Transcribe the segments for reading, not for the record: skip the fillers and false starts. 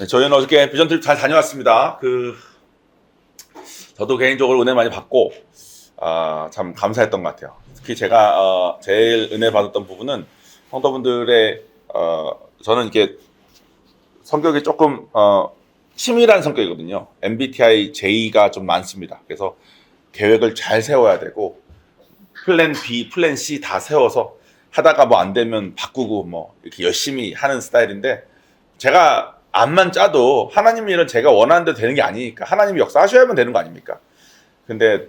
네, 저희는 어저께 비전 트립 잘 다녀왔습니다. 저도 개인적으로 은혜 많이 받고, 참 감사했던 것 같아요. 특히 제가, 제일 은혜 받았던 부분은 성도분들의, 저는 이렇게 성격이 조금, 치밀한 성격이거든요. MBTI J가 좀 많습니다. 그래서 계획을 잘 세워야 되고, 플랜 B, 플랜 C 다 세워서 하다가 뭐 안 되면 바꾸고 뭐 이렇게 열심히 하는 스타일인데, 제가 암만 짜도 하나님 일은 제가 원하는 대로 되는 게 아니니까 하나님이 역사하셔야만 되는 거 아닙니까? 근데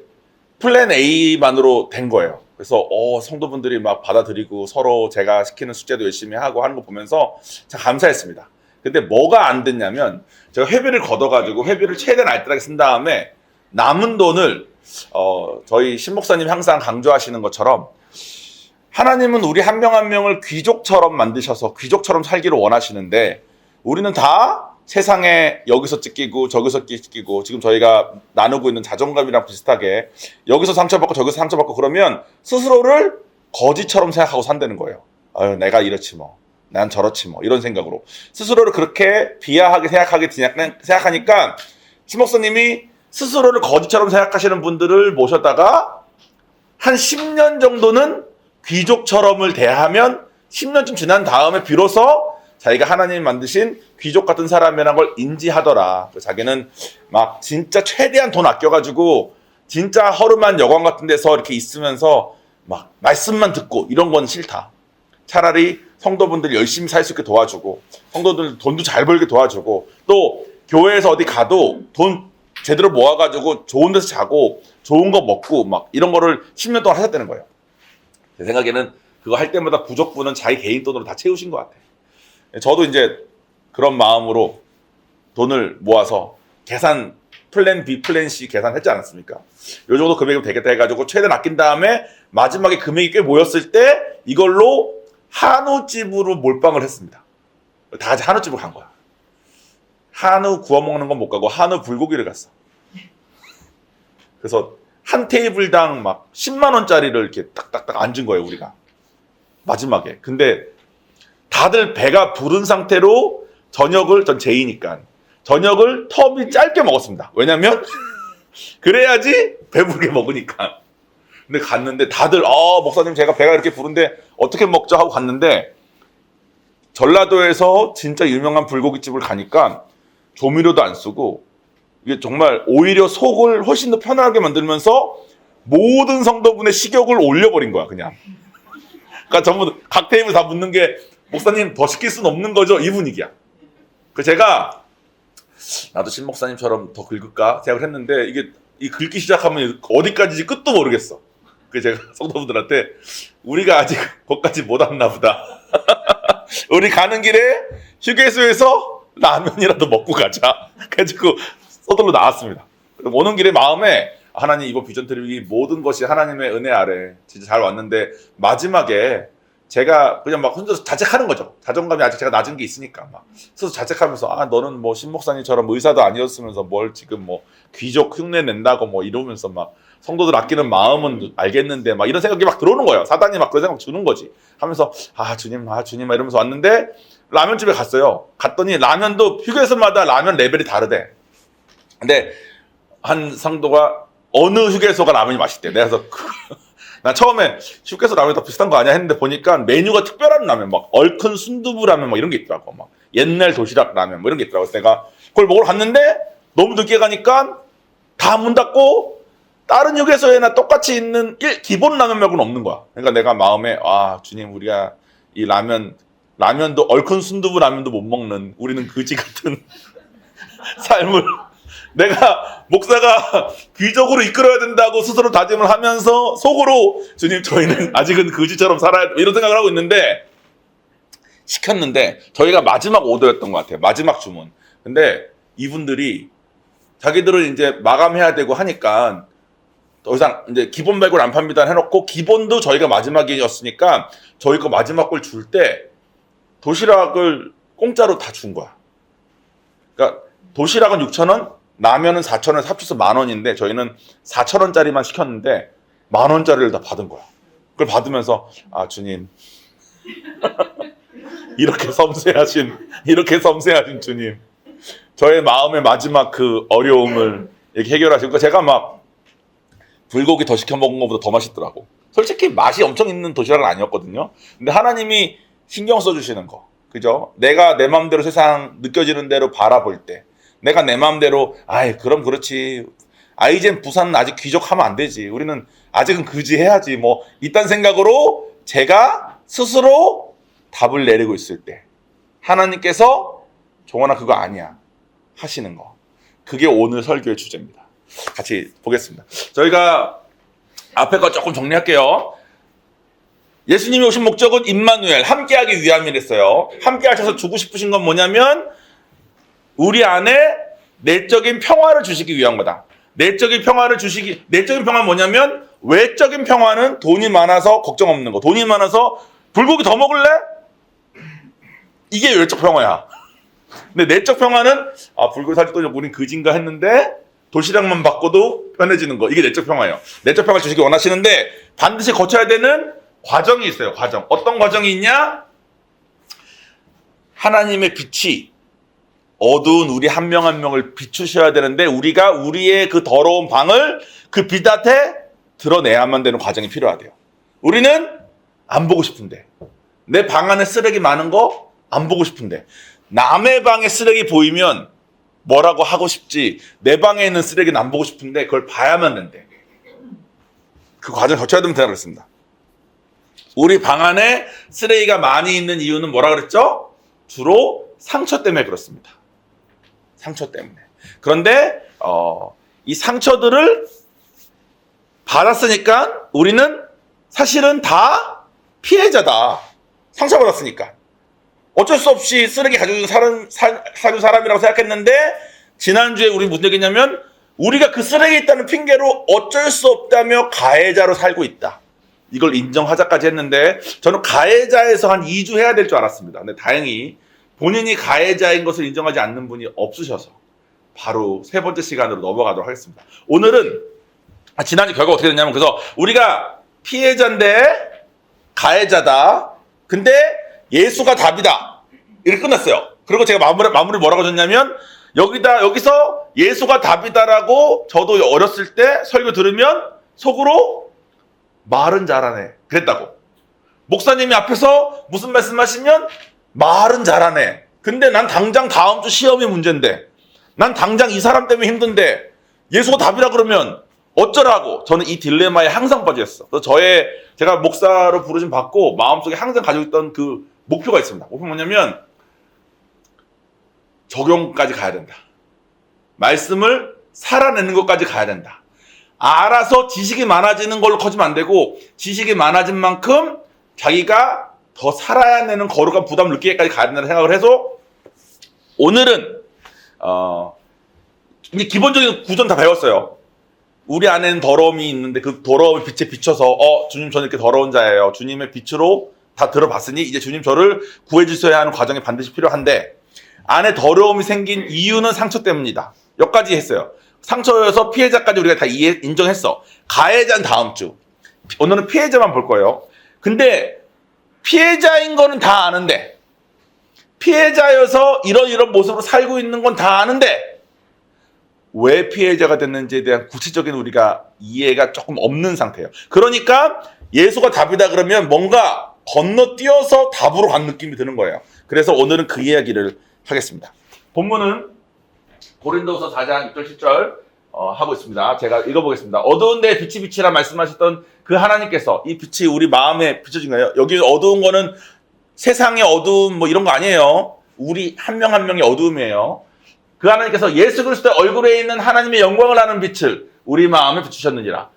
플랜 A만으로 된 거예요. 그래서 성도분들이 막 받아들이고 서로 제가 시키는 숙제도 열심히 하고 하는 거 보면서 참 감사했습니다. 근데 뭐가 안 됐냐면 제가 회비를 걷어가지고 회비를 최대한 알뜰하게 쓴 다음에 남은 돈을 저희 신목사님 항상 강조하시는 것처럼 하나님은 우리 한 명 한 명을 귀족처럼 만드셔서 귀족처럼 살기를 원하시는데 우리는 다 세상에 여기서 찢기고 저기서 찢기고 지금 저희가 나누고 있는 자존감이랑 비슷하게 여기서 상처받고 저기서 상처받고 그러면 스스로를 거지처럼 생각하고 산다는 거예요. 아유, 내가 이렇지 뭐. 난 저렇지 뭐. 이런 생각으로. 스스로를 그렇게 비하하게 생각하니까 신목사님이 스스로를 거지처럼 생각하시는 분들을 모셨다가 한 10년 정도는 귀족처럼을 대하면 10년쯤 지난 다음에 비로소 자기가 하나님이 만드신 귀족 같은 사람이라는 걸 인지하더라. 자기는 막 진짜 최대한 돈 아껴가지고 진짜 허름한 여관 같은 데서 이렇게 있으면서 막 말씀만 듣고 이런 건 싫다. 차라리 성도분들 열심히 살 수 있게 도와주고 성도들 돈도 잘 벌게 도와주고 또 교회에서 어디 가도 돈 제대로 모아가지고 좋은 데서 자고 좋은 거 먹고 막 이런 거를 10년 동안 하셨다는 거예요. 제 생각에는 그거 할 때마다 부족분은 자기 개인 돈으로 다 채우신 것 같아요. 저도 이제 그런 마음으로 돈을 모아서 계산, 플랜 B, 플랜 C 계산했지 않았습니까? 요 정도 금액이면 되겠다 해가지고 최대한 아낀 다음에 마지막에 금액이 꽤 모였을 때 이걸로 한우집으로 몰빵을 했습니다. 다 같이 한우집으로 간 거야. 한우 구워 먹는 건 못 가고 한우 불고기를 갔어. 그래서 한 테이블당 막 10만 원짜리를 이렇게 딱딱딱 앉은 거예요, 우리가. 마지막에. 근데 다들 배가 부른 상태로 저녁을, 전 제이니까 저녁을 텀이 짧게 먹었습니다. 왜냐면 그래야지 배부르게 먹으니까. 근데 갔는데 다들 목사님 제가 배가 이렇게 부른데 어떻게 먹죠 하고 갔는데 전라도에서 진짜 유명한 불고기집을 가니까 조미료도 안 쓰고 이게 정말 오히려 속을 훨씬 더 편하게 만들면서 모든 성도분의 식욕을 올려버린 거야 그냥. 그러니까 전부 각 테이블 다 묻는 게 목사님 더 시킬 수는 없는 거죠? 이 분위기야. 그 제가 나도 신 목사님처럼 더 긁을까 생각을 했는데 이게 이 긁기 시작하면 어디까지인지 끝도 모르겠어. 그 제가 성도분들한테 우리가 아직 거기까지 못 왔나 보다. 우리 가는 길에 휴게소에서 라면이라도 먹고 가자. 그래가지고 서둘러 나왔습니다. 오는 길에 마음에 하나님 이번 비전 트립이 모든 것이 하나님의 은혜 아래 진짜 잘 왔는데 마지막에 제가 그냥 막 혼자서 자책하는 거죠. 자존감이 아직 제가 낮은 게 있으니까 막 스스로 자책하면서 너는 뭐 신목사님처럼 의사도 아니었으면서 뭘 지금 뭐 귀족 흉내 낸다고 뭐 이러면서 막 성도들 아끼는 마음은 알겠는데 막 이런 생각이 막 들어오는 거예요. 사단이 막 그런 생각 주는 거지. 하면서 주님 이러면서 왔는데 라면집에 갔어요. 갔더니 라면도 휴게소마다 라면 레벨이 다르대. 근데 한 성도가 어느 휴게소가 라면이 맛있대. 내가 그래서 나 처음에 휴게소 라면이 다 비슷한 거 아니야 했는데 보니까 메뉴가 특별한 라면 막 얼큰 순두부 라면 막 이런 게 있더라고. 막 옛날 도시락 라면 뭐 이런 게 있더라고. 그래서 내가 그걸 먹으러 갔는데 너무 늦게 가니까 다 문 닫고 다른 휴게소에나 똑같이 있는 기본 라면 말고는 없는 거야. 그러니까 내가 마음에 주님 우리가 이 라면도 얼큰 순두부 라면도 못 먹는 우리는 그지 같은 삶을 내가 목사가 귀족으로 이끌어야 된다고 스스로 다짐을 하면서 속으로 주님 저희는 아직은 그지처럼 살아야 돼 이런 생각을 하고 있는데 시켰는데 저희가 마지막 오더였던 것 같아요. 마지막 주문. 근데 이분들이 자기들은 이제 마감해야 되고 하니까 더 이상 이제 기본 말고는 안 팝니다 해놓고 기본도 저희가 마지막이었으니까 저희 거 마지막 걸 줄 때 도시락을 공짜로 다 준 거야. 그러니까 도시락은 6,000원 라면은 4,000원 합쳐서 10,000원인데 저희는 4,000원짜리만 시켰는데 10,000원짜리를 다 받은 거야. 그걸 받으면서 주님 이렇게 섬세하신 주님 저의 마음의 마지막 그 어려움을 이렇게 해결하시고, 그러니까 제가 막 불고기 더 시켜 먹은 것보다 더 맛있더라고. 솔직히 맛이 엄청 있는 도시락은 아니었거든요. 근데 하나님이 신경 써주시는 거, 그죠? 내가 내 마음대로 세상 느껴지는 대로 바라볼 때, 내가 내 마음대로 아이 그럼 그렇지, 아이젠 부산은 아직 귀족하면 안 되지, 우리는 아직은 그지 해야지, 뭐 이딴 생각으로 제가 스스로 답을 내리고 있을 때 하나님께서 종원아 그거 아니야 하시는 거, 그게 오늘 설교의 주제입니다. 같이 보겠습니다. 저희가 앞에 거 조금 정리할게요. 예수님이 오신 목적은 임마누엘, 함께하기 위함이랬어요. 함께 하셔서 주고 싶으신 건 뭐냐면 우리 안에 내적인 평화를 주시기 위한 거다. 내적인 평화는 뭐냐면 외적인 평화는 돈이 많아서 걱정 없는 거. 돈이 많아서 불고기 더 먹을래? 이게 외적 평화야. 근데 내적 평화는 불고기 사실 또 우린 그진가 했는데 도시락만 바꿔도 편해지는 거. 이게 내적 평화예요. 내적 평화를 주시기 원하시는데 반드시 거쳐야 되는 과정이 있어요. 과정. 어떤 과정이 있냐? 하나님의 빛이 어두운 우리 한 명 한 명을 비추셔야 되는데 우리가 우리의 그 더러운 방을 그 빛 앞에 드러내야만 되는 과정이 필요하대요. 우리는 안 보고 싶은데, 내 방 안에 쓰레기 많은 거 안 보고 싶은데, 남의 방에 쓰레기 보이면 뭐라고 하고 싶지, 내 방에 있는 쓰레기는 안 보고 싶은데 그걸 봐야만 된대. 그 과정 거쳐야 된다고 그랬습니다. 우리 방 안에 쓰레기가 많이 있는 이유는 뭐라 그랬죠? 주로 상처 때문에 그렇습니다. 상처 때문에. 그런데 이 상처들을 받았으니까 우리는 사실은 다 피해자다. 상처받았으니까. 어쩔 수 없이 쓰레기 가지고 사준 사람이라고 생각했는데 지난주에 우리 무슨 얘기냐면 우리가 그 쓰레기 있다는 핑계로 어쩔 수 없다며 가해자로 살고 있다. 이걸 인정하자까지 했는데 저는 가해자에서 한 2주 해야 될 줄 알았습니다. 근데 다행히 본인이 가해자인 것을 인정하지 않는 분이 없으셔서 바로 세 번째 시간으로 넘어가도록 하겠습니다. 오늘은 지난주 결과가 어떻게 됐냐면, 그래서 우리가 피해자인데 가해자다. 근데 예수가 답이다. 이렇게 끝났어요. 그리고 제가 마무리 뭐라고 줬냐면 여기서 예수가 답이다라고 저도 어렸을 때 설교 들으면 속으로 말은 잘하네 그랬다고. 목사님이 앞에서 무슨 말씀하시면 말은 잘하네. 근데 난 당장 다음 주 시험이 문제인데, 난 당장 이 사람 때문에 힘든데 예수가 답이라 그러면 어쩌라고. 저는 이 딜레마에 항상 빠져 있어. 그래서 제가 목사로 부르심 받고 마음속에 항상 가지고 있던 그 목표가 있습니다. 목표 뭐냐면 적용까지 가야 된다. 말씀을 살아내는 것까지 가야 된다. 알아서 지식이 많아지는 걸로 커지면 안 되고, 지식이 많아진 만큼 자기가 더 살아야 되는 거룩한 부담을 느끼기까지 가야 된다는 생각을 해서 오늘은 이제 기본적인 구조는 다 배웠어요. 우리 안에는 더러움이 있는데 그 더러움을 빛에 비춰서 주님 저는 이렇게 더러운 자예요. 주님의 빛으로 다 들어봤으니 이제 주님 저를 구해 주셔야 하는 과정이 반드시 필요한데, 안에 더러움이 생긴 이유는 상처 때문이다. 여기까지 했어요. 상처여서 피해자까지 우리가 다 인정했어. 가해자는 다음 주. 오늘은 피해자만 볼 거예요. 근데 피해자인 거는 다 아는데, 피해자여서 이런 모습으로 살고 있는 건 다 아는데 왜 피해자가 됐는지에 대한 구체적인 우리가 이해가 조금 없는 상태예요. 그러니까 예수가 답이다 그러면 뭔가 건너뛰어서 답으로 간 느낌이 드는 거예요. 그래서 오늘은 그 이야기를 하겠습니다. 본문은 고린도서 4장 6절 10절 하고 있습니다. 제가 읽어보겠습니다. 어두운 데에 빛이 비치라 말씀하셨던 그 하나님께서, 이 빛이 우리 마음에 비춰진 거예요. 여기 어두운 거는 세상의 어두움 뭐 이런 거 아니에요. 우리 한 명 한 명의 어두움이에요. 그 하나님께서 예수 그리스도의 얼굴에 있는 하나님의 영광을 아는 빛을 우리 마음에 비추셨느니라.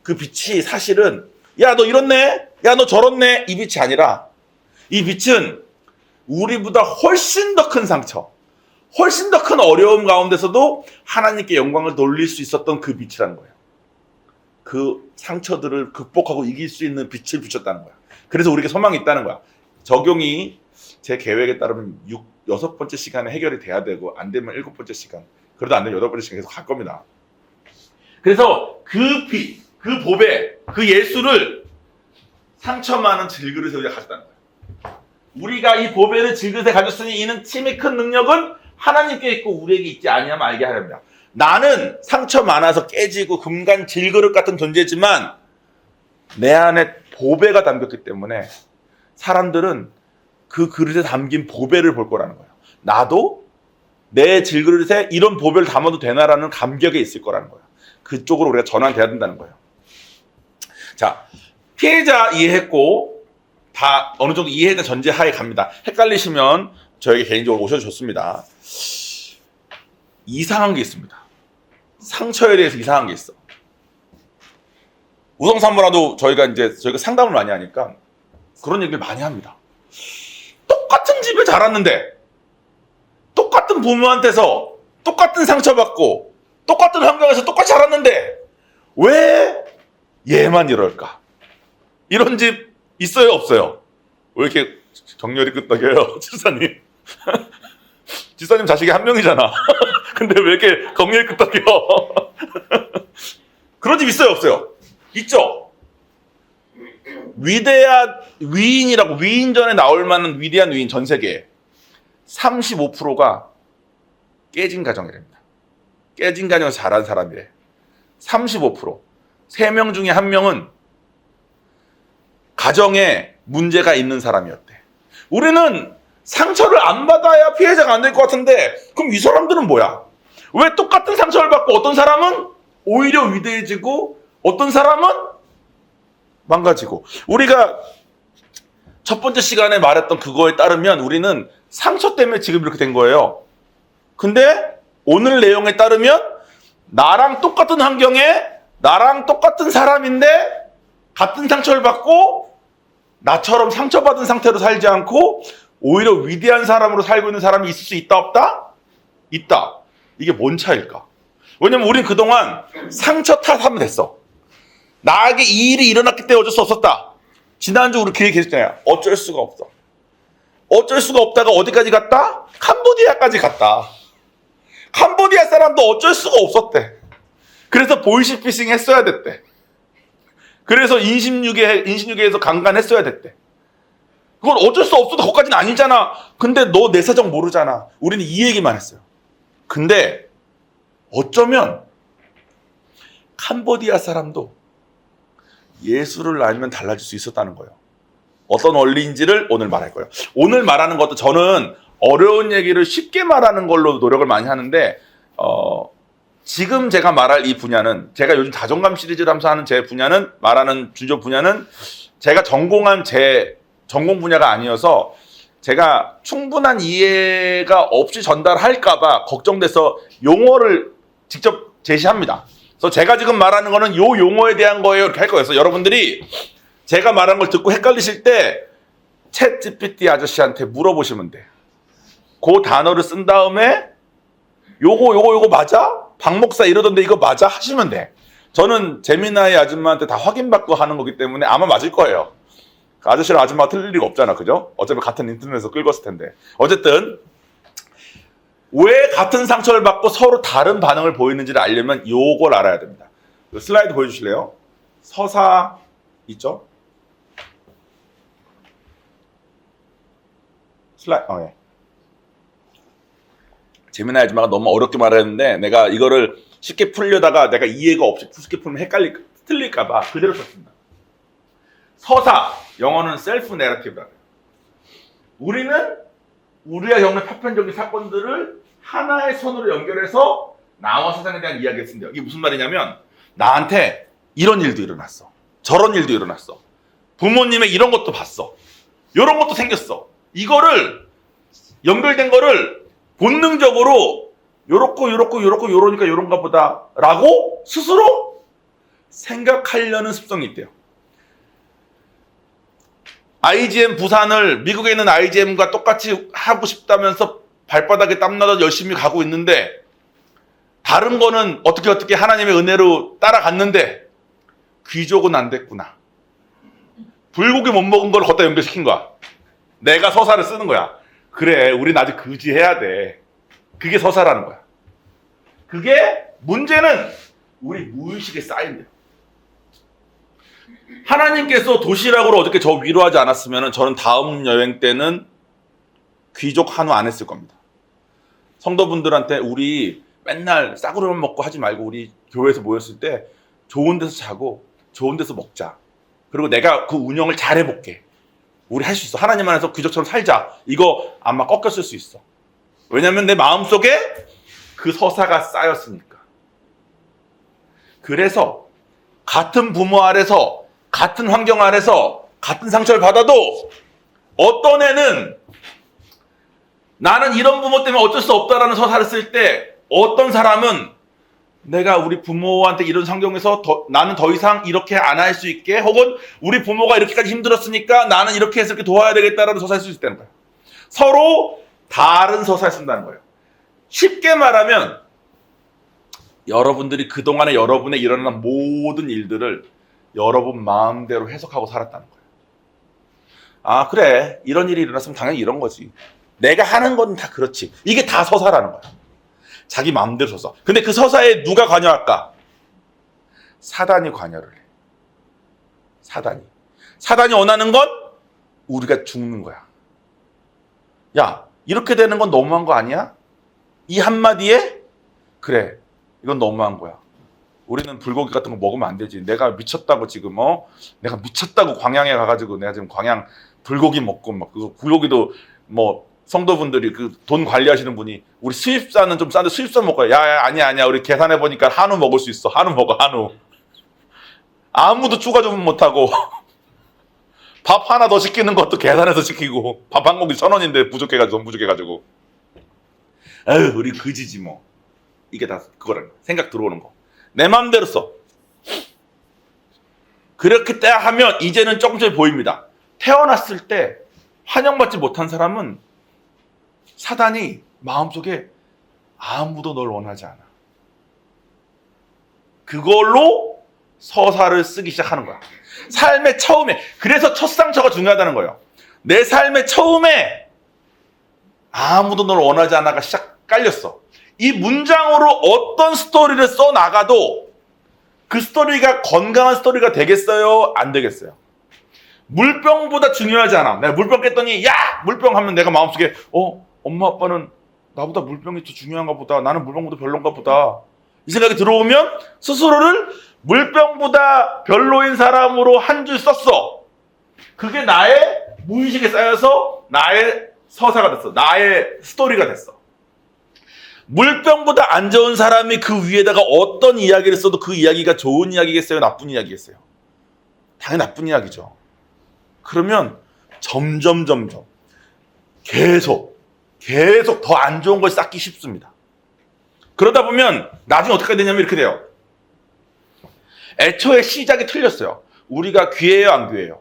그 빛이 사실은 야 너 이렇네, 야 너 저렇네, 이 빛이 아니라, 이 빛은 우리보다 훨씬 더 큰 상처, 훨씬 더 큰 어려움 가운데서도 하나님께 영광을 돌릴 수 있었던 그 빛이라는 거예요. 그 상처들을 극복하고 이길 수 있는 빛을 비췄다는 거야. 그래서 우리에게 소망이 있다는 거야. 적용이 제 계획에 따르면 6번째 시간에 해결이 돼야 되고, 안 되면 7번째 시간, 그래도 안 되면 8번째 시간 계속 갈 겁니다. 그래서 그 빛, 그 보배, 그 예수를 상처 많은 질그릇에 우리가 가졌다는 거야. 우리가 이 보배를 질그릇에 가졌으니 이는 힘이 큰 능력은 하나님께 있고 우리에게 있지 아니하면 알게 하렵니다. 나는 상처 많아서 깨지고 금간 질그릇 같은 존재지만 내 안에 보배가 담겼기 때문에 사람들은 그 그릇에 담긴 보배를 볼 거라는 거예요. 나도 내 질그릇에 이런 보배를 담아도 되나라는 감격에 있을 거라는 거예요. 그쪽으로 우리가 전환돼야 된다는 거예요. 자, 피해자 이해했고 다 어느 정도 이해된 전제하에 갑니다. 헷갈리시면 저에게 개인적으로 오셔도 좋습니다. 이상한 게 있습니다. 상처에 대해서 이상한 게 있어. 우성산부라도 저희가 상담을 많이 하니까 그런 얘기를 많이 합니다. 똑같은 집에 자랐는데 똑같은 부모한테서 똑같은 상처받고 똑같은 환경에서 똑같이 자랐는데 왜 얘만 이럴까? 이런 집 있어요, 없어요? 왜 이렇게 격렬히 끄떡여요, 지사님? 지사님 자식이 한 명이잖아. 근데 왜 이렇게 격렬히 끄떡여? 그런 집 있어요, 없어요? 있죠? 위대한 위인이라고 위인전에 나올 만한 위대한 위인 전 세계에 35%가 깨진 가정이랍니다. 깨진 가정에서 자란 사람이래. 35%. 3명 중에 1명은 가정에 문제가 있는 사람이었대. 우리는 상처를 안 받아야 피해자가 안 될 것 같은데 그럼 이 사람들은 뭐야? 왜 똑같은 상처를 받고 어떤 사람은 오히려 위대해지고 어떤 사람은 망가지고. 우리가 첫 번째 시간에 말했던 그거에 따르면 우리는 상처 때문에 지금 이렇게 된 거예요. 근데 오늘 내용에 따르면 나랑 똑같은 환경에 나랑 똑같은 사람인데 같은 상처를 받고 나처럼 상처받은 상태로 살지 않고 오히려 위대한 사람으로 살고 있는 사람이 있을 수 있다 없다? 있다. 이게 뭔 차일까? 왜냐면 우린 그동안 상처 탓하면 됐어. 나에게 이 일이 일어났기 때문에 어쩔 수 없었다. 지난주 우리 그 얘기 했잖아요. 어쩔 수가 없어. 어쩔 수가 없다가 어디까지 갔다? 캄보디아까지 갔다. 캄보디아 사람도 어쩔 수가 없었대. 그래서 보이시피싱 했어야 됐대. 그래서 인신유계에서 강간했어야 됐대. 그건 어쩔 수 없어도 거기까지는 아니잖아. 근데 너 내 사정 모르잖아. 우리는 이 얘기만 했어요. 근데 어쩌면 캄보디아 사람도 예수를 알면 달라질 수 있었다는 거예요. 어떤 원리인지를 오늘 말할 거예요. 오늘 말하는 것도 저는 어려운 얘기를 쉽게 말하는 걸로 노력을 많이 하는데 지금 제가 말할 이 분야는 제가 요즘 자존감 시리즈를 하면서 하는 제 분야는 말하는 주요 분야는 제가 전공한 제 전공 분야가 아니어서 제가 충분한 이해가 없이 전달할까 봐 걱정돼서 용어를 직접 제시합니다. 그래서 제가 지금 말하는 거는 요 용어에 대한 거예요 이렇게 할 거예요. 그래서 여러분들이 제가 말한 걸 듣고 헷갈리실 때 챗 GPT 아저씨한테 물어보시면 돼. 그 단어를 쓴 다음에 요거 맞아? 박 목사 이러던데 이거 맞아? 하시면 돼. 저는 재미나의 아줌마한테 다 확인받고 하는 거기 때문에 아마 맞을 거예요. 아저씨랑 아줌마가 틀릴 리가 없잖아. 그죠? 어차피 같은 인터넷에서 긁었을 텐데. 어쨌든 왜 같은 상처를 받고 서로 다른 반응을 보이는지를 알려면 요걸 알아야 됩니다. 슬라이드 보여주실래요? 서사 있죠? 예. 재미나의 아줌마가 너무 어렵게 말했는데 내가 이거를 쉽게 풀려다가 내가 이해가 없이 쉽게 풀면 틀릴까봐 그대로 썼습니다. 서사, 영어는 셀프 내러티브라고 해요. 우리는 우리가 겪는 파편적인 사건들을 하나의 선으로 연결해서 나와 세상에 대한 이야기를 쓴대요. 이게 무슨 말이냐면 나한테 이런 일도 일어났어. 저런 일도 일어났어. 부모님의 이런 것도 봤어. 이런 것도 생겼어. 이거를 연결된 거를 본능적으로 요렇고 요런가 보다 라고 스스로 생각하려는 습성이 있대요. IGM 부산을 미국에 있는 IGM과 똑같이 하고 싶다면서 발바닥에 땀나서 열심히 가고 있는데 다른 거는 어떻게 하나님의 은혜로 따라갔는데 귀족은 안 됐구나. 불고기 못 먹은 걸 걷다 연결시킨 거야. 내가 서사를 쓰는 거야. 그래, 우린 아직 그지해야 돼. 그게 서사라는 거야. 그게 문제는 우리 무의식에 쌓인대요. 하나님께서 도시락으로 어저께 저 위로하지 않았으면 저는 다음 여행 때는 귀족 한우 안 했을 겁니다. 성도분들한테 우리 맨날 싸구려만 먹고 하지 말고 우리 교회에서 모였을 때 좋은 데서 자고 좋은 데서 먹자. 그리고 내가 그 운영을 잘 해볼게. 우리 할 수 있어. 하나님 안에서 귀족처럼 살자. 이거 아마 꺾였을 수 있어. 왜냐면 내 마음속에 그 서사가 쌓였으니까. 그래서 같은 부모 아래서 같은 환경 아래서 같은 상처를 받아도 어떤 애는 나는 이런 부모 때문에 어쩔 수 없다라는 서사를 쓸 때 어떤 사람은 내가 우리 부모한테 이런 환경에서 나는 더 이상 이렇게 안 할 수 있게 혹은 우리 부모가 이렇게까지 힘들었으니까 나는 이렇게 해서 이렇게 도와야 되겠다라는 서사를 쓸 수 있다는 거예요. 서로 다른 서사를 쓴다는 거예요. 쉽게 말하면 여러분들이 그동안에 여러분의 일어난 모든 일들을 여러분 마음대로 해석하고 살았다는 거예요. 아 그래 이런 일이 일어났으면 당연히 이런 거지. 내가 하는 건 다 그렇지. 이게 다 서사라는 거야. 자기 마음대로 서사. 근데 그 서사에 누가 관여할까? 사단이 관여를 해. 사단이 원하는 건 우리가 죽는 거야. 야 이렇게 되는 건 너무한 거 아니야? 이 한마디에 그래 이건 너무한 거야. 우리는 불고기 같은 거 먹으면 안 되지. 내가 미쳤다고 지금 내가 미쳤다고 광양에 가가지고 내가 지금 광양 불고기 먹고 막 그 불고기도 뭐 성도분들이 그 돈 관리하시는 분이 우리 수입산은 좀 싼데 수입산 먹어요. 야 아니야 우리 계산해 보니까 한우 먹을 수 있어. 한우 먹어 한우. 아무도 추가 주문 못하고 밥 하나 더 시키는 것도 계산해서 시키고 밥 한 공기 1,000원인데 부족해가지고 너무 부족해가지고 에휴 우리 그지지 뭐. 이게 다 그거라는 거야. 생각 들어오는 거. 내 마음대로 써. 그렇게 때 하면 이제는 조금씩 보입니다. 태어났을 때 환영받지 못한 사람은 사단이 마음속에 아무도 널 원하지 않아. 그걸로 서사를 쓰기 시작하는 거야. 삶의 처음에. 그래서 첫 상처가 중요하다는 거예요. 내 삶의 처음에 아무도 널 원하지 않아가 시작 깔렸어. 이 문장으로 어떤 스토리를 써나가도 그 스토리가 건강한 스토리가 되겠어요? 안 되겠어요? 물병보다 중요하지 않아. 내가 물병 깼더니 야! 물병 하면 내가 마음속에 엄마 아빠는 나보다 물병이 더 중요한가 보다. 나는 물병보다 별론가 보다. 이 생각이 들어오면 스스로를 물병보다 별로인 사람으로 한 줄 썼어. 그게 나의 무의식에 쌓여서 나의 서사가 됐어. 나의 스토리가 됐어. 물병보다 안 좋은 사람이 그 위에다가 어떤 이야기를 써도 그 이야기가 좋은 이야기겠어요? 나쁜 이야기겠어요? 당연히 나쁜 이야기죠. 그러면 점점 계속 더 안 좋은 걸 쌓기 쉽습니다. 그러다 보면 나중에 어떻게 되냐면 이렇게 돼요. 애초에 시작이 틀렸어요. 우리가 귀해요, 안 귀해요?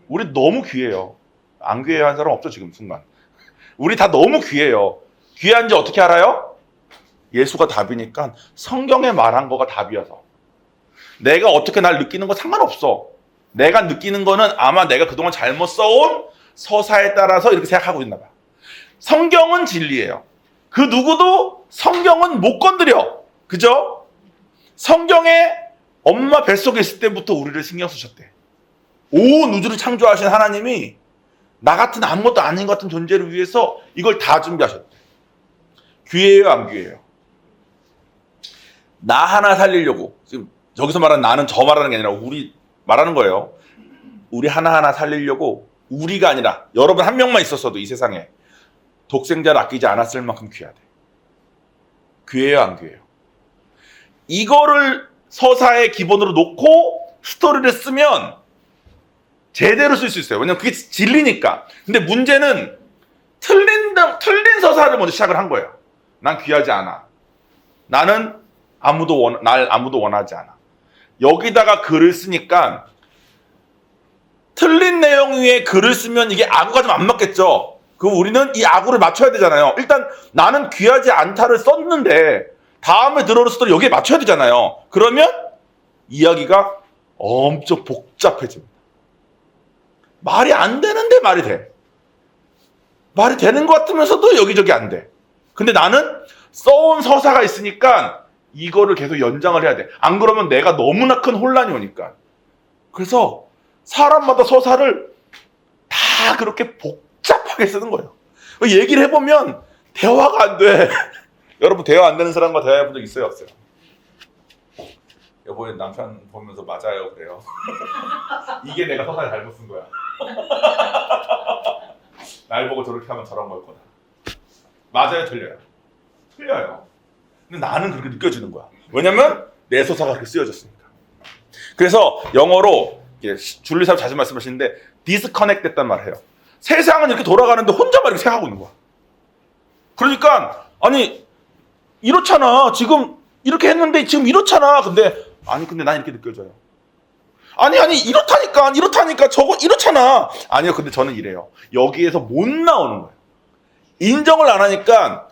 우리 너무 귀해요. 안 귀해요 한 사람 없죠, 지금 순간. 우리 다 너무 귀해요. 귀한지 어떻게 알아요? 예수가 답이니까 성경에 말한 거가 답이어서. 내가 어떻게 날 느끼는 거 상관없어. 내가 느끼는 거는 아마 내가 그동안 잘못 써온 서사에 따라서 이렇게 생각하고 있나 봐. 성경은 진리예요. 그 누구도 성경은 못 건드려. 그죠? 성경에 엄마 뱃속에 있을 때부터 우리를 신경 쓰셨대. 온 우주를 창조하신 하나님이 나 같은 아무것도 아닌 것 같은 존재를 위해서 이걸 다 준비하셨대. 귀해요, 안 귀해요? 나 하나 살리려고. 지금 여기서 말하는 나는 저 말하는 게 아니라 우리 말하는 거예요. 우리 하나하나 살리려고 우리가 아니라 여러분 한 명만 있었어도 이 세상에 독생자를 아끼지 않았을 만큼 귀하대. 귀해요, 안 귀해요? 이거를 서사의 기본으로 놓고 스토리를 쓰면 제대로 쓸 수 있어요. 왜냐면 그게 진리니까. 근데 문제는 틀린 서사를 먼저 시작을 한 거예요. 난 귀하지 않아. 나는 날 아무도 원하지 않아. 여기다가 글을 쓰니까 틀린 내용 위에 글을 쓰면 이게 아구가 좀 안 맞겠죠. 그럼 우리는 이 아구를 맞춰야 되잖아요. 일단 나는 귀하지 않다를 썼는데 다음에 들어오는 스토리 여기에 맞춰야 되잖아요. 그러면 이야기가 엄청 복잡해집니다. 말이 안 되는데 말이 돼. 말이 되는 것 같으면서도 여기저기 안 돼. 근데 나는 써온 서사가 있으니까 이거를 계속 연장을 해야 돼. 안 그러면 내가 너무나 큰 혼란이 오니까. 그래서 사람마다 서사를 다 그렇게 복잡하게 쓰는 거예요. 얘기를 해보면 대화가 안 돼. 여러분 대화 안 되는 사람과 대화해본 적 있어요, 없어요? 여보의 남편 보면서 맞아요 그래요. 이게 내가 서사를 잘못 쓴 거야. 날 보고 저렇게 하면 저런 걸 거다. 맞아요, 틀려요? 틀려요. 근데 나는 그렇게 느껴지는 거야. 왜냐면 내 서사가 그렇게 쓰여졌으니까. 그래서 영어로 줄리사님 자주 말씀하시는데 디스커넥트 됐단 말을 해요. 세상은 이렇게 돌아가는데 혼자만 이렇게 생각하고 있는 거야. 그러니까 아니 이렇잖아. 지금 이렇게 했는데 지금 이렇잖아. 근데 난 이렇게 느껴져요. 아니 이렇다니까 저거 이렇잖아. 아니요, 근데 저는 이래요. 여기에서 못 나오는 거예요. 인정을 안 하니까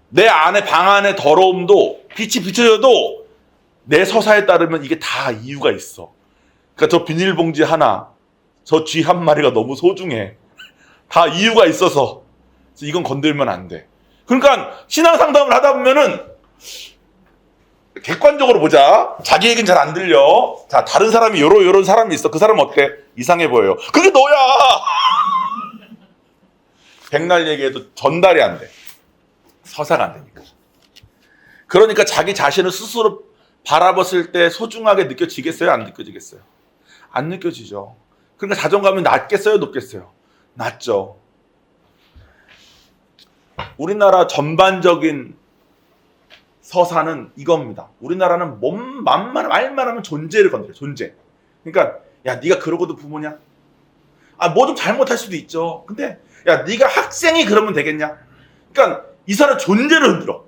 내 안에 방 안에 더러움도 빛이 비춰져도 내 서사에 따르면 이게 다 이유가 있어. 그러니까 저 비닐봉지 하나, 저 쥐 한 마리가 너무 소중해. 다 이유가 있어서 이건 건들면 안 돼. 그러니까 신앙 상담을 하다 보면은 객관적으로 보자. 자기 얘기는 잘 안 들려. 자, 다른 사람이 요런 사람이 있어. 그 사람 어때? 이상해 보여요. 그게 너야. 백날 얘기해도 전달이 안 돼. 서사가 안 되니까. 그러니까 자기 자신을 스스로 바라봤을 때 소중하게 느껴지겠어요? 안 느껴지겠어요? 안 느껴지죠. 그러니까 자존감이 낮겠어요? 높겠어요? 낮죠. 우리나라 전반적인 서사는 이겁니다. 우리나라는 말만 하면 존재를 건드려. 존재. 그러니까 야, 네가 그러고도 부모냐? 뭐 좀 잘못할 수도 있죠. 근데 야, 네가 학생이 그러면 되겠냐? 그러니까 이 사람 존재를 흔들어.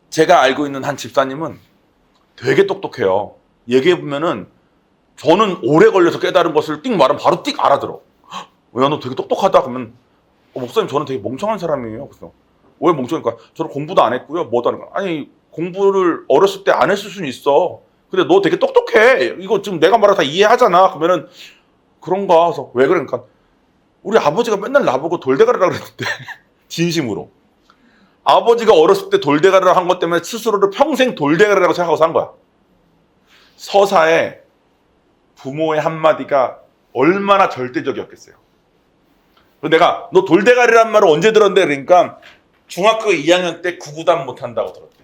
제가 알고 있는 한 집사님은 되게 똑똑해요. 얘기해보면은 저는 오래 걸려서 깨달은 것을 띡 말하면 바로 띡 알아들어. 야, 너 되게 똑똑하다. 그러면 목사님 저는 되게 멍청한 사람이에요. 그래서 왜 멍청하니까 저는 공부도 안 했고요. 뭐도 안 했고. 아니 공부를 어렸을 때 안 했을 수는 있어. 근데 너 되게 똑똑해. 이거 지금 내가 말하고 다 이해하잖아. 그러면은 그런가. 그래서 왜 그러니까 우리 아버지가 맨날 나보고 돌대가리라고 그랬는데 진심으로. 아버지가 어렸을 때 돌대가리를 한 것 때문에 스스로를 평생 돌대가리라고 생각하고 산 거야. 서사에 부모의 한마디가 얼마나 절대적이었겠어요. 내가 너 돌대가리란 말을 언제 들었는데 그러니까 중학교 2학년 때 구구단 못한다고 들었대.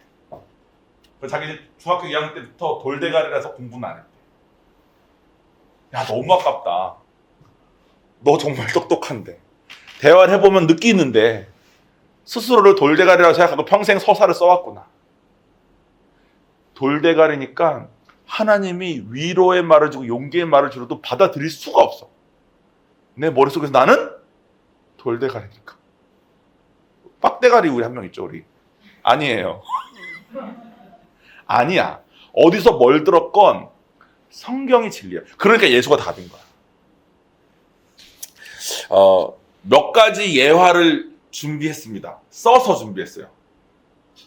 자기 중학교 2학년 때부터 돌대가리라서 공부는 안 했대. 야, 너무 아깝다. 너 정말 똑똑한데. 대화를 해보면 느끼는데 스스로를 돌대가리라고 생각하고 평생 서사를 써왔구나. 돌대가리니까 하나님이 위로의 말을 주고 용기의 말을 주어도 받아들일 수가 없어. 내 머릿속에서 나는 돌대가리니까. 빡대가리 우리 한 명 있죠, 우리. 아니에요. 아니야. 어디서 뭘 들었건 성경이 진리야. 그러니까 예수가 답인 거야. 몇 가지 예화를 준비했습니다. 써서 준비했어요.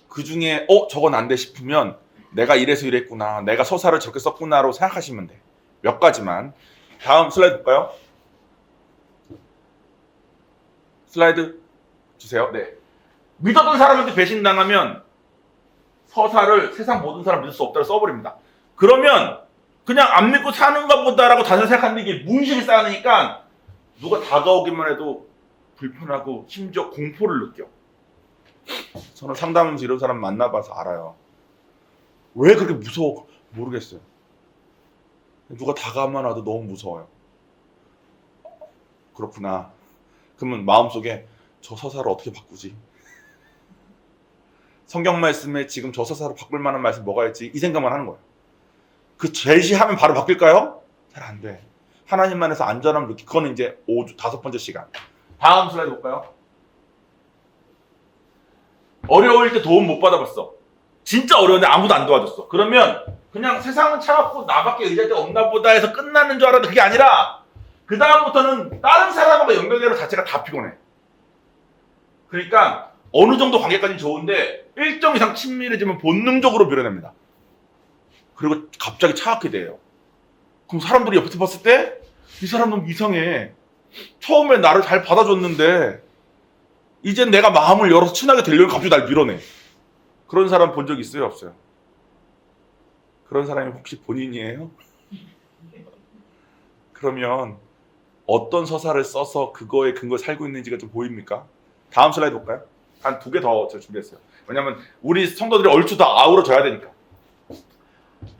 그 중에 저건 안 돼 싶으면 내가 이래서 이랬구나, 내가 서사를 저렇게 썼구나로 생각하시면 돼. 몇 가지만. 다음 슬라이드 볼까요? 슬라이드 주세요. 네. 믿었던 사람한테 배신당하면 서사를 세상 모든 사람 믿을 수 없다고 써버립니다. 그러면 그냥 안 믿고 사는가 보다라고 다들 생각하는데 이게 문신이 쌓이니까 누가 다가오기만 해도 불편하고 심지어 공포를 느껴. 저는 상담하면서 이런 사람 만나봐서 알아요. 왜 그렇게 무서워? 모르겠어요. 누가 다가오면 와도 너무 무서워요. 그렇구나. 그러면 마음속에 저 서사를 어떻게 바꾸지? 성경 말씀에 지금 저 서사로 바꿀 만한 말씀 뭐가 있지? 이 생각만 하는 거예요. 그 제시하면 바로 바뀔까요? 잘 안 돼. 하나님만에서 안전함을 느끼고, 그거는 이제 5번째 시간. 다음 슬라이드 볼까요? 어려울 때 도움 못 받아봤어. 진짜 어려운데 아무도 안 도와줬어. 그러면 그냥 세상은 차갑고 나밖에 의지할 데 없나 보다 해서 끝나는 줄 알았는데 그게 아니라 그 다음부터는 다른 사람하고 연결되는 자체가 다 피곤해. 그러니까 어느 정도 관계까지는 좋은데 일정 이상 친밀해지면 본능적으로 밀어냅니다. 그리고 갑자기 차갑게 돼요. 그럼 사람들이 옆에서 봤을 때 이 사람 너무 이상해. 처음에 나를 잘 받아줬는데 이젠 내가 마음을 열어서 친하게 되려고 갑자기 날 밀어내. 그런 사람 본 적 있어요? 없어요? 그런 사람이 혹시 본인이에요? 그러면 어떤 서사를 써서 그거에 근거 살고 있는지가 좀 보입니까? 다음 슬라이드 볼까요? 한 2개 더 제가 준비했어요. 왜냐면 우리 성도들이 얼추 다 아우러져야 되니까.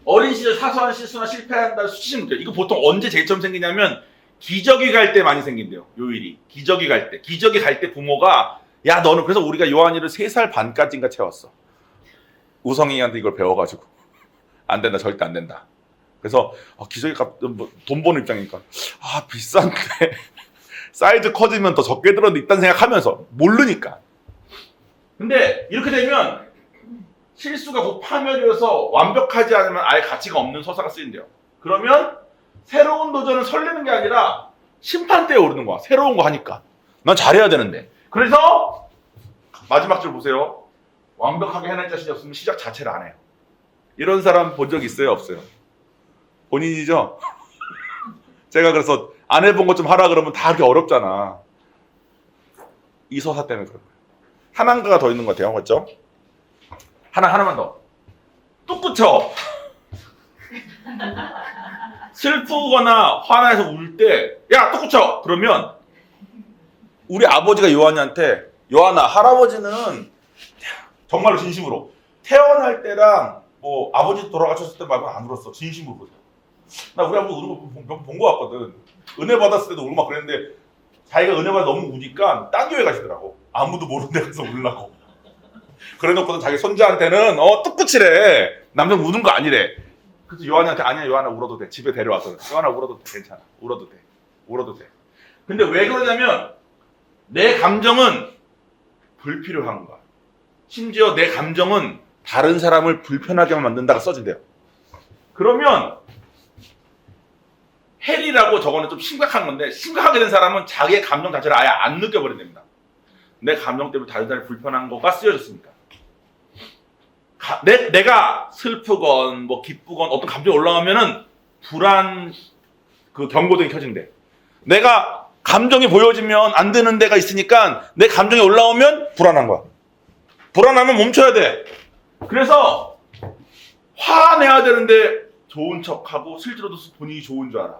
어린 시절 사소한 실수나 실패한다는 수치심 문제. 이거 보통 언제 제일 처음 생기냐면 기저귀 갈 때 많이 생긴대요. 요 일이. 기저귀 갈 때. 기저귀 갈 때 부모가 야 너는 그래서 우리가 요한이를 3살 반까지인가 채웠어. 우성이한테 이걸 배워가지고 안 된다 절대 안 된다. 그래서 기저귀 값 돈 버는 입장이니까 비싼데 사이즈 커지면 더 적게 들었는데 있다는 생각하면서 모르니까. 근데 이렇게 되면 실수가 곧 파멸이어서 완벽하지 않으면 아예 가치가 없는 서사가 쓰인대요. 그러면 새로운 도전을 설레는 게 아니라 심판대에 오르는 거야. 새로운 거 하니까. 난 잘해야 되는데. 그래서 마지막 줄 보세요. 완벽하게 해낼 자신이 없으면 시작 자체를 안 해요. 이런 사람 본 적 있어요? 없어요? 본인이죠? 제가 그래서 안 해본 것 좀 하라 그러면 다 그렇게 어렵잖아. 이 서사 때문에 그런 거예요. 하나가 더 있는 것 같아요. 맞죠? 하나만 더. 뚝 붙여. 슬프거나 화나서 울 때, 야, 뚝 붙여! 그러면, 우리 아버지가 요한이한테, 요한아, 할아버지는, 정말로 진심으로, 태어날 때랑, 아버지 돌아가셨을 때 말고 안 울었어. 진심으로 보세요. 나 우리 아버지 우는 거 본 거 같거든. 은혜 받았을 때도 울고 막 그랬는데, 자기가 은혜 받아 너무 우니까, 딴 교회 가시더라고. 아무도 모르는 데 가서 울라고. 그래 놓고는 자기 손자한테는 뚝 붙이래. 남성 우는 거 아니래. 그래서 요한이한테 아니야 요한아 울어도 돼. 집에 데려와서 요한아 울어도 돼. 괜찮아. 울어도 돼. 근데 왜 그러냐면 내 감정은 불필요한 거야. 심지어 내 감정은 다른 사람을 불편하게만 만든다가 써진대요. 그러면 헬이라고 저거는 좀 심각한 건데 심각하게 된 사람은 자기의 감정 자체를 아예 안 느껴버린답니다. 내 감정 때문에 다른 사람이 불편한 거가 쓰여졌으니까. 내가 슬프건 기쁘건 어떤 감정이 올라오면은 불안 그 경고등이 켜진대. 내가 감정이 보여지면 안 되는 데가 있으니까 내 감정이 올라오면 불안한 거야. 불안하면 멈춰야 돼. 그래서 화내야 되는데 좋은 척하고 실제로도 본인이 좋은 줄 알아.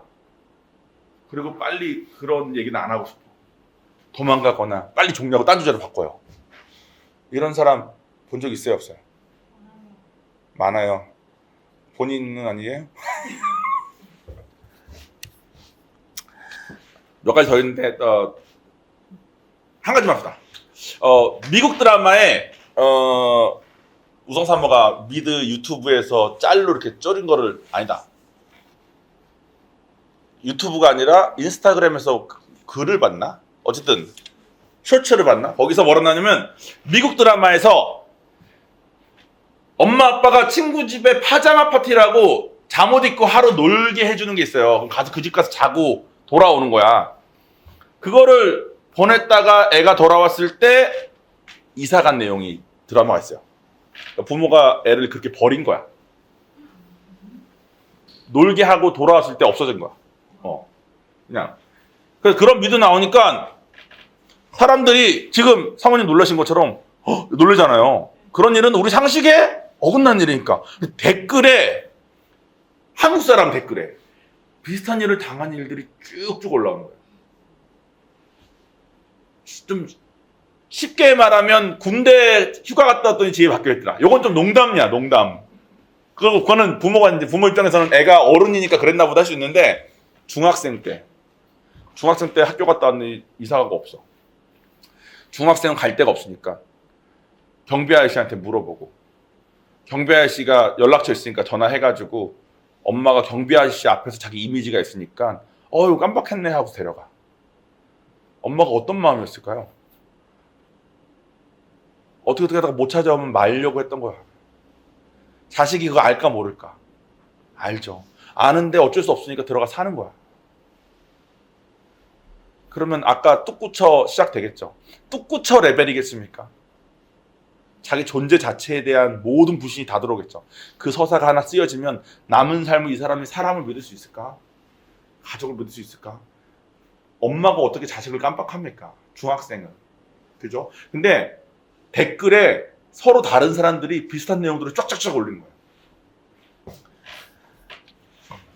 그리고 빨리 그런 얘기는 안 하고 싶어. 도망가거나 빨리 종료하고 딴 주제로 바꿔요. 이런 사람 본 적 있어요? 없어요? 많아요. 본인은 아니에요? 몇 가지 더 있는데 한 가지만 합시다. 미국 드라마에 우성사모가 미드 유튜브에서 짤로 이렇게 쪄린 거를 아니다. 유튜브가 아니라 인스타그램에서 글을 봤나? 어쨌든 쇼츠를 봤나? 거기서 뭐라 나냐면 미국 드라마에서 엄마 아빠가 친구 집에 파자마 파티라고 잠옷 입고 하루 놀게 해주는 게 있어요. 그럼 가서 그 집 가서 자고 돌아오는 거야. 그거를 보냈다가 애가 돌아왔을 때 이사 간 내용이 드라마가 있어요. 부모가 애를 그렇게 버린 거야. 놀게 하고 돌아왔을 때 없어진 거야. 그냥. 그래서 그런 미드 나오니까 사람들이 지금 사모님 놀라신 것처럼 놀라잖아요. 그런 일은 우리 상식에 어긋난 일이니까. 댓글에 한국 사람 댓글에 비슷한 일을 당한 일들이 쭉쭉 올라오는 거예요. 좀 쉽게 말하면 군대 휴가 갔다 왔더니 집에 바뀌었더라. 요건 좀 농담이야, 농담. 그거는 부모 입장에서는 애가 어른이니까 그랬나 보다 할 수 있는데 중학생 때 학교 갔다 왔더니 이사가가 없어. 중학생은 갈 데가 없으니까 경비 아저씨한테 물어보고 경비 아저씨가 연락처 있으니까 전화해가지고 엄마가 경비 아저씨 앞에서 자기 이미지가 있으니까 이거 깜빡했네 하고 데려가. 엄마가 어떤 마음이었을까요? 어떻게 하다가 못 찾아오면 말려고 했던 거야. 자식이 그거 알까 모를까? 알죠. 아는데 어쩔 수 없으니까 들어가 사는 거야. 그러면 아까 뚝구쳐 시작되겠죠. 뚝구쳐 레벨이겠습니까? 자기 존재 자체에 대한 모든 불신이 다 들어오겠죠. 그 서사가 하나 쓰여지면 남은 삶을 이 사람이 사람을 믿을 수 있을까? 가족을 믿을 수 있을까? 엄마가 어떻게 자식을 깜빡합니까? 중학생은. 그죠? 근데 댓글에 서로 다른 사람들이 비슷한 내용들을 쫙쫙쫙 올리는 거예요.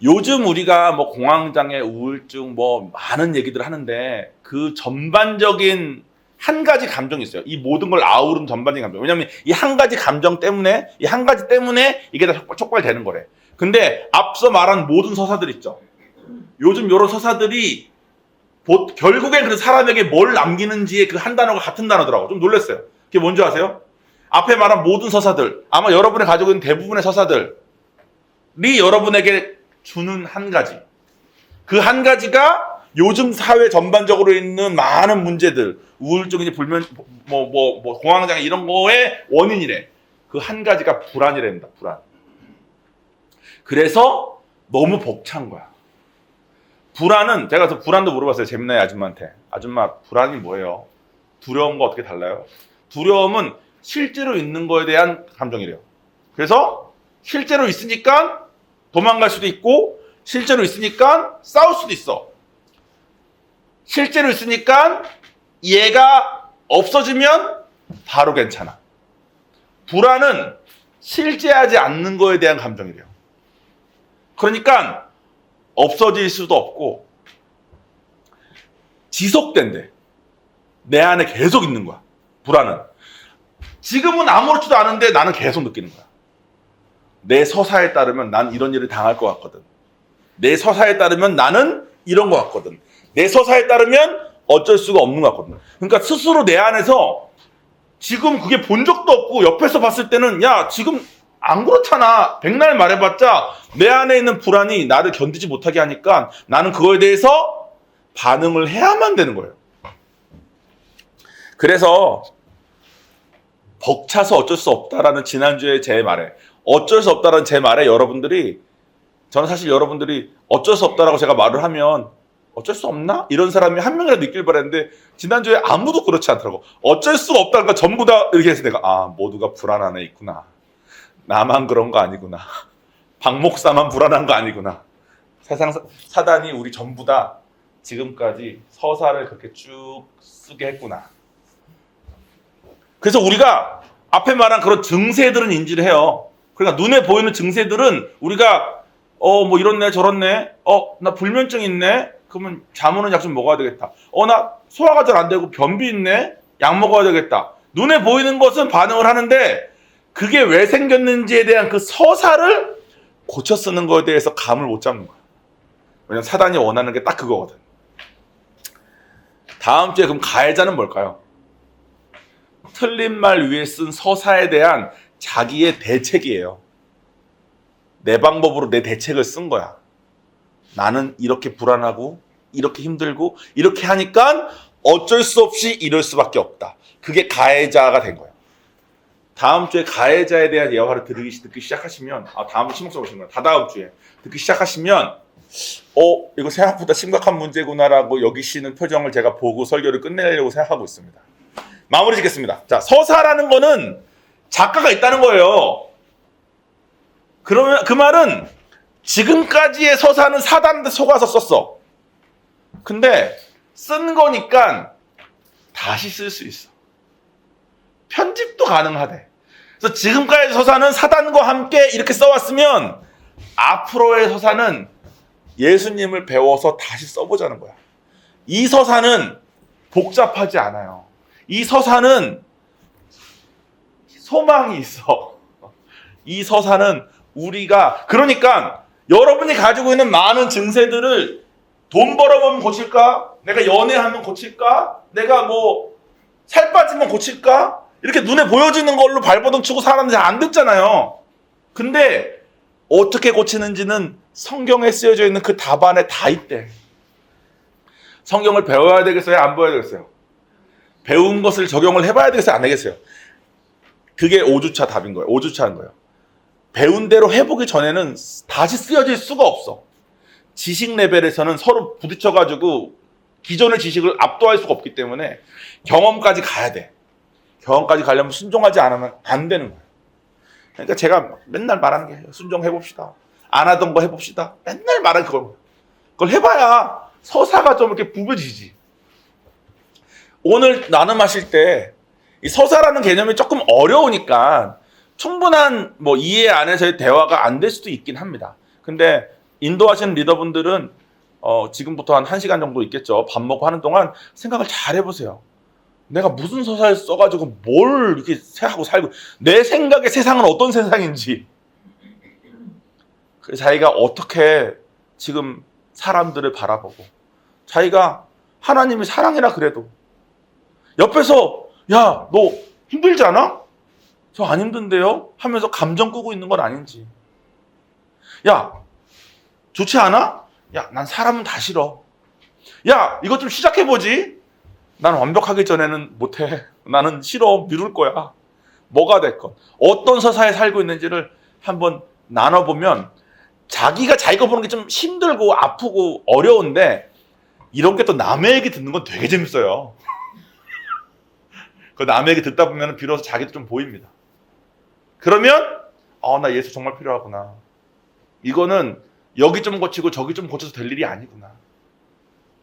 요즘 우리가 공황장애, 우울증 많은 얘기들 하는데 그 전반적인 한 가지 감정이 있어요. 이 모든 걸 아우른 전반적인 감정. 왜냐면 이 한 가지 감정 때문에, 이 한 가지 때문에 이게 다 촉발되는 거래. 근데 앞서 말한 모든 서사들 있죠. 요즘 이런 서사들이 결국엔 그 사람에게 뭘 남기는지의 그 한 단어가 같은 단어더라고. 좀 놀랐어요. 그게 뭔지 아세요? 앞에 말한 모든 서사들, 아마 여러분이 가지고 있는 대부분의 서사들이 여러분에게 주는 한 가지. 그 한 가지가 요즘 사회 전반적으로 있는 많은 문제들, 우울증이지 불면, 공황장애 이런 거의 원인이래. 그 한 가지가 불안이랍니다. 불안. 그래서 너무 벅찬 거야. 불안은, 제가 그래서 불안도 물어봤어요. 재밌나요, 아줌마한테. 아줌마, 불안이 뭐예요? 두려움과 어떻게 달라요? 두려움은 실제로 있는 거에 대한 감정이래요. 그래서 실제로 있으니까 도망갈 수도 있고, 실제로 있으니까 싸울 수도 있어. 실제로 있으니까 얘가 없어지면 바로 괜찮아. 불안은 실제하지 않는 거에 대한 감정이래요. 그러니까 없어질 수도 없고 지속된대. 내 안에 계속 있는 거야. 불안은. 지금은 아무렇지도 않은데 나는 계속 느끼는 거야. 내 서사에 따르면 난 이런 일을 당할 것 같거든. 내 서사에 따르면 나는 이런 것 같거든. 내 서사에 따르면 어쩔 수가 없는 것 같거든. 그러니까 스스로 내 안에서 지금 그게 본 적도 없고 옆에서 봤을 때는 야 지금 안 그렇잖아. 백날 말해봤자 내 안에 있는 불안이 나를 견디지 못하게 하니까 나는 그거에 대해서 반응을 해야만 되는 거예요. 그래서 벅차서 어쩔 수 없다라는 지난주에 제 말에 어쩔 수 없다라는 제 말에 여러분들이 저는 사실 여러분들이 어쩔 수 없다라고 제가 말을 하면 어쩔 수 없나? 이런 사람이 한 명이라도 있길 바랬는데 지난주에 아무도 그렇지 않더라고. 어쩔 수가 없다니까 전부 다 이렇게 해서 내가 모두가 불안 안에 있구나. 나만 그런 거 아니구나. 박 목사만 불안한 거 아니구나. 세상 사단이 우리 전부 다 지금까지 서사를 그렇게 쭉 쓰게 했구나. 그래서 우리가 앞에 말한 그런 증세들은 인지를 해요. 그러니까 눈에 보이는 증세들은 우리가 뭐 이렇네 저렇네. 나 불면증 있네. 그러면 자무는 약 좀 먹어야 되겠다. 나 소화가 잘 안 되고 변비 있네. 약 먹어야 되겠다. 눈에 보이는 것은 반응을 하는데 그게 왜 생겼는지에 대한 그 서사를 고쳐 쓰는 거에 대해서 감을 못 잡는 거야. 왜냐면 사단이 원하는 게 딱 그거거든. 다음 주에 그럼 가해자는 뭘까요? 틀린 말 위에 쓴 서사에 대한 자기의 대책이에요. 내 방법으로 내 대책을 쓴 거야. 나는 이렇게 불안하고 이렇게 힘들고 이렇게 하니까 어쩔 수 없이 이럴 수밖에 없다. 그게 가해자가 된 거예요. 다음 주에 가해자에 대한 예화를 듣기 시작하시면 다음 주 심목사 오시는 거예요. 다다음 주에 듣기 시작하시면 이거 생각보다 심각한 문제구나라고 여기시는 표정을 제가 보고 설교를 끝내려고 생각하고 있습니다. 마무리 짓겠습니다. 자, 서사라는 거는 작가가 있다는 거예요. 그러면 그 말은 지금까지의 서사는 사단한테 속아서 썼어. 근데 쓴 거니까 다시 쓸 수 있어. 편집도 가능하대. 그래서 지금까지의 서사는 사단과 함께 이렇게 써왔으면 앞으로의 서사는 예수님을 배워서 다시 써보자는 거야. 이 서사는 복잡하지 않아요. 이 서사는 소망이 있어. 이 서사는 우리가 그러니까 여러분이 가지고 있는 많은 증세들을 돈 벌어보면 고칠까? 내가 연애하면 고칠까? 내가 살 빠지면 고칠까? 이렇게 눈에 보여지는 걸로 발버둥 치고 사람들이 안 듣잖아요. 근데 어떻게 고치는지는 성경에 쓰여져 있는 그 답안에 다 있대. 성경을 배워야 되겠어요? 안 배워야 되겠어요? 배운 것을 적용을 해봐야 되겠어요? 안 되겠어요? 그게 5주차 답인 거예요. 5주차 하는 거예요. 배운 대로 해보기 전에는 다시 쓰여질 수가 없어. 지식 레벨에서는 서로 부딪혀가지고 기존의 지식을 압도할 수가 없기 때문에 경험까지 가야 돼. 경험까지 가려면 순종하지 않으면 안 되는 거예요. 그러니까 제가 맨날 말하는 게 순종해봅시다. 안 하던 거 해봅시다. 맨날 말하는 그걸 해봐야 서사가 좀 이렇게 부벼지지. 오늘 나눔하실 때 이 서사라는 개념이 조금 어려우니까 충분한 이해 안에서의 대화가 안 될 수도 있긴 합니다. 근데 인도하시는 리더분들은 지금부터 한 1시간 정도 있겠죠. 밥 먹고 하는 동안 생각을 잘 해보세요. 내가 무슨 서사를 써가지고 뭘 이렇게 생각하고 살고, 내 생각의 세상은 어떤 세상인지, 그래서 자기가 어떻게 지금 사람들을 바라보고, 자기가 하나님이 사랑이라 그래도 옆에서 야, 너 힘들지 않아? 저 안 힘든데요? 하면서 감정 끄고 있는 건 아닌지, 야, 좋지 않아? 야, 난 사람은 다 싫어. 야, 이것 좀 시작해보지. 난 완벽하기 전에는 못해. 나는 싫어. 미룰 거야. 뭐가 됐건 어떤 서사에 살고 있는지를 한번 나눠보면, 자기가 자기가 보는 게 좀 힘들고 아프고 어려운데, 이런 게 또 남의 얘기 듣는 건 되게 재밌어요. 그 남의 얘기 듣다 보면 비로소 자기도 좀 보입니다. 그러면 나 예수 정말 필요하구나. 이거는 여기 좀 고치고 저기 좀 고쳐서 될 일이 아니구나.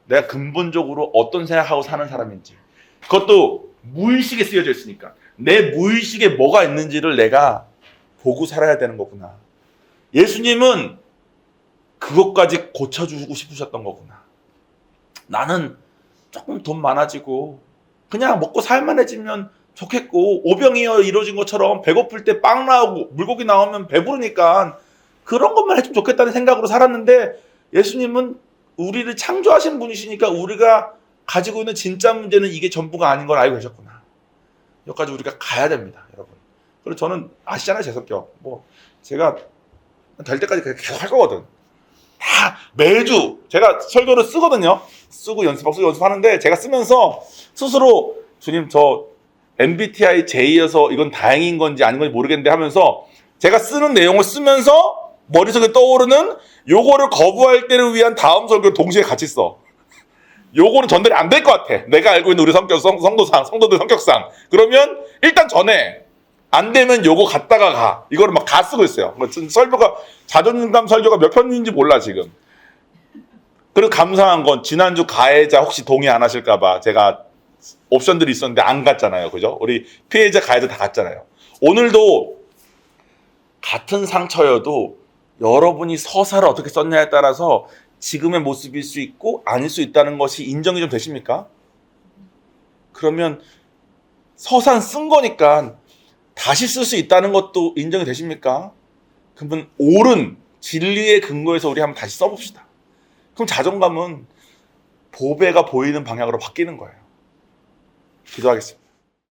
내가 근본적으로 어떤 생각하고 사는 사람인지, 그것도 무의식에 쓰여져 있으니까 내 무의식에 뭐가 있는지를 내가 보고 살아야 되는 거구나. 예수님은 그것까지 고쳐주고 싶으셨던 거구나. 나는 조금 돈 많아지고 그냥 먹고 살만해지면 좋겠고, 오병이어 이루어진 것처럼 배고플 때 빵 나오고 물고기 나오면 배부르니까 그런 것만 해주면 좋겠다는 생각으로 살았는데, 예수님은 우리를 창조하신 분이시니까 우리가 가지고 있는 진짜 문제는 이게 전부가 아닌 걸 알고 계셨구나. 여기까지 우리가 가야 됩니다, 여러분. 그리고 저는 아시잖아요, 제 성격. 제가 될 때까지 계속 할 거거든. 다 매주 제가 설교를 쓰거든요. 쓰고 연습하는데, 제가 쓰면서 스스로 주님, 저 MBTI J여서 이건 다행인 건지 아닌 건지 모르겠는데 하면서, 제가 쓰는 내용을 쓰면서 머릿속에 떠오르는 요거를 거부할 때를 위한 다음 설교를 동시에 같이 써. 요거는 전달이 안 될 것 같아, 내가 알고 있는 우리 성도들 성격상. 그러면 일단 전에 안 되면 요거 갖다가 가. 이거를 막 다 쓰고 있어요. 설교가, 자존감 설교가 몇 편인지 몰라 지금. 그리고 감사한 건 지난주 가해자 혹시 동의 안 하실까봐 제가 옵션들이 있었는데 안 갔잖아요, 그죠? 우리 피해자 가해자 다 갔잖아요. 오늘도 같은 상처여도 여러분이 서사를 어떻게 썼냐에 따라서 지금의 모습일 수 있고 아닐 수 있다는 것이 인정이 좀 되십니까? 그러면 서산 쓴 거니까 다시 쓸 수 있다는 것도 인정이 되십니까? 그러면 옳은 진리의 근거에서 우리 한번 다시 써봅시다. 그럼 자존감은 보배가 보이는 방향으로 바뀌는 거예요. 기도하겠습니다.